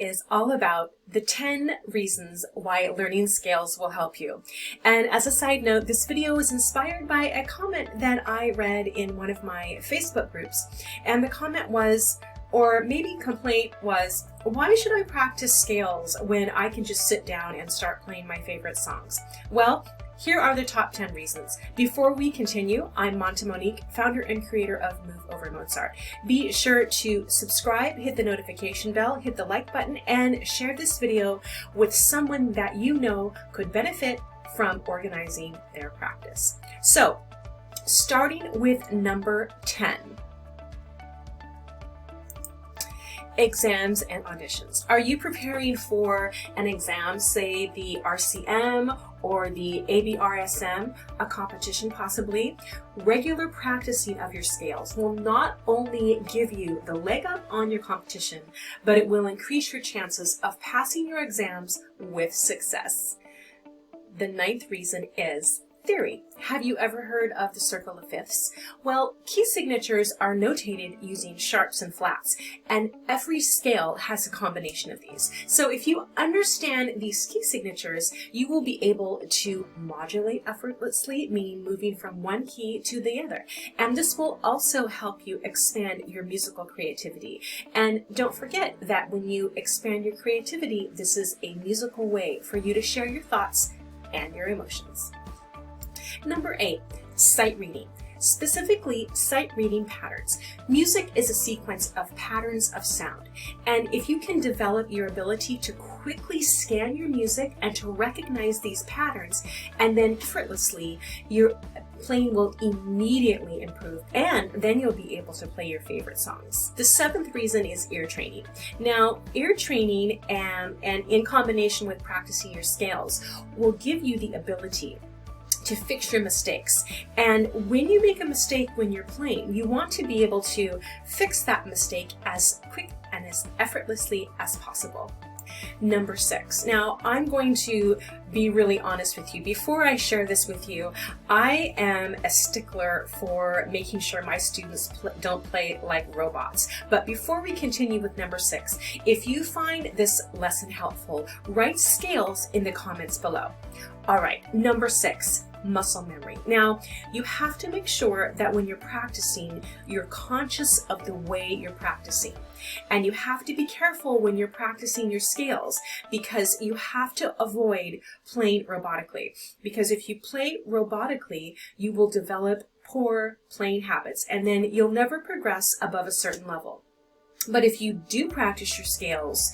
is all about the 10 reasons why learning scales will help you. And as a side note, this video was inspired by a comment that I read in one of my Facebook groups. And the comment was, or maybe complaint was, why should I practice scales when I can just sit down and start playing my favorite songs? Well, here are the top 10 reasons. Before we continue, I'm Monta Monique, founder and creator of Move Over Mozart. Be sure to subscribe, hit the notification bell, hit the like button, and share this video with someone that you know could benefit from organizing their practice. So, starting with number 10. Exams and auditions. Are you preparing for an exam, say the RCM or the ABRSM, a competition possibly? Regular practicing of your scales will not only give you the leg up on your competition, but it will increase your chances of passing your exams with success. The 9th reason is theory. Have you ever heard of the circle of fifths? Well, key signatures are notated using sharps and flats, and every scale has a combination of these. So if you understand these key signatures, you will be able to modulate effortlessly, meaning moving from one key to the other. And this will also help you expand your musical creativity. And don't forget that when you expand your creativity, this is a musical way for you to share your thoughts and your emotions. Number 8, sight reading. Specifically, sight reading patterns. Music is a sequence of patterns of sound, and if you can develop your ability to quickly scan your music and to recognize these patterns, and then effortlessly, your playing will immediately improve, and then you'll be able to play your favorite songs. The 7th reason is ear training. Now, ear training and in combination with practicing your scales will give you the ability to fix your mistakes. And when you make a mistake when you're playing, you want to be able to fix that mistake as quick and as effortlessly as possible. Number 6. Now, I'm going to be really honest with you. Before I share this with you, I am a stickler for making sure my students don't play like robots. But before we continue with number 6, if you find this lesson helpful, write scales in the comments below. All right, number 6. Muscle memory. Now, you have to make sure that when you're practicing, you're conscious of the way you're practicing. And you have to be careful when you're practicing your scales, because you have to avoid playing robotically. Because if you play robotically, you will develop poor playing habits, and then you'll never progress above a certain level. But if you do practice your scales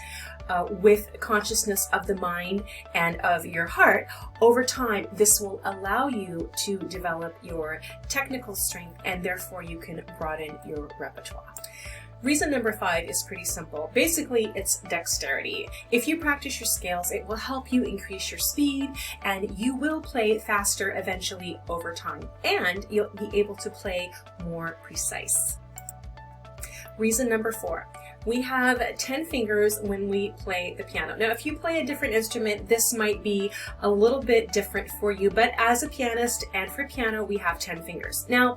with consciousness of the mind and of your heart, over time, this will allow you to develop your technical strength, and therefore you can broaden your repertoire. Reason number 5 is pretty simple. Basically, it's dexterity. If you practice your scales, it will help you increase your speed, and you will play faster eventually over time, and you'll be able to play more precise. Reason number 4. We have 10 fingers when we play the piano. Now, if you play a different instrument, this might be a little bit different for you, but as a pianist and for piano, we have 10 fingers. Now,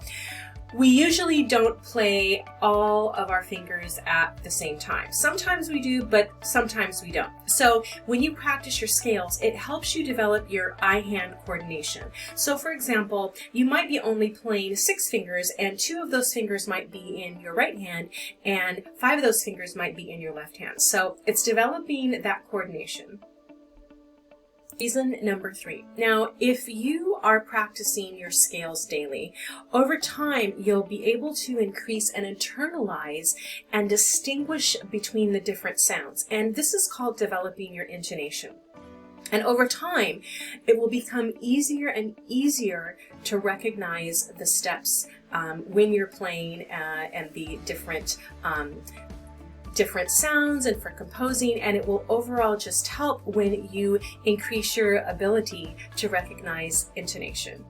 we usually don't play all of our fingers at the same time. Sometimes we do, but sometimes we don't. So when you practice your scales, it helps you develop your eye-hand coordination. So for example, you might be only playing 6 fingers, and 2 of those fingers might be in your right hand, and 5 of those fingers might be in your left hand. So it's developing that coordination. Reason number 3. Now, if you are practicing your scales daily, over time you'll be able to increase and internalize and distinguish between the different sounds. And this is called developing your intonation. And over time, it will become easier and easier to recognize the steps when you're playing and the different sounds and for composing, and it will overall just help when you increase your ability to recognize intonation.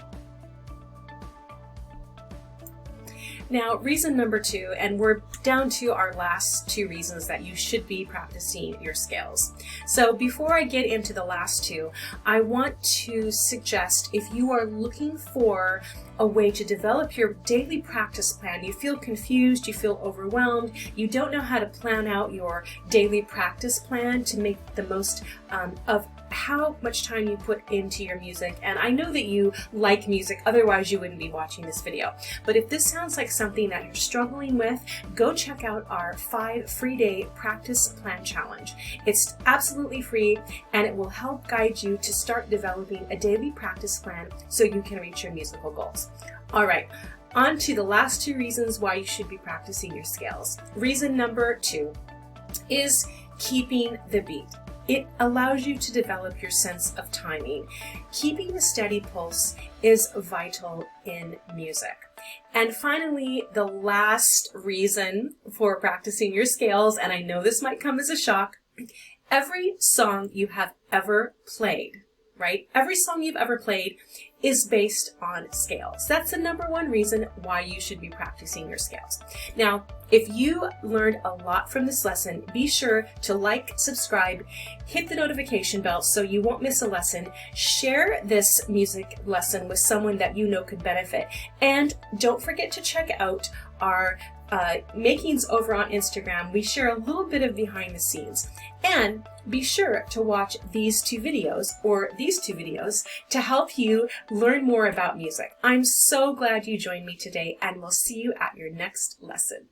Now, reason number 2, and we're down to our last 2 reasons that you should be practicing your scales. So before I get into the last 2, I want to suggest, if you are looking for a way to develop your daily practice plan, you feel confused, you feel overwhelmed, you don't know how to plan out your daily practice plan to make the most of how much time you put into your music. And I know that you like music, otherwise you wouldn't be watching this video. But if this sounds like something that you're struggling with, go check out our 5 free day practice plan challenge. It's absolutely free, and it will help guide you to start developing a daily practice plan so you can reach your musical goals. All right, on to the last 2 reasons why you should be practicing your scales. Reason number 2 is keeping the beat. It allows you to develop your sense of timing. Keeping a steady pulse is vital in music. And finally, the last reason for practicing your scales, and I know this might come as a shock, every song you have ever played, right? Every song you've ever played is based on scales. That's the number 1 reason why you should be practicing your scales. Now, if you learned a lot from this lesson, be sure to like, subscribe, hit the notification bell so you won't miss a lesson. Share this music lesson with someone that you know could benefit. And don't forget to check out our makings over on Instagram. We share a little bit of behind the scenes. And be sure to watch these 2 videos to help you learn more about music. I'm so glad you joined me today, and we'll see you at your next lesson.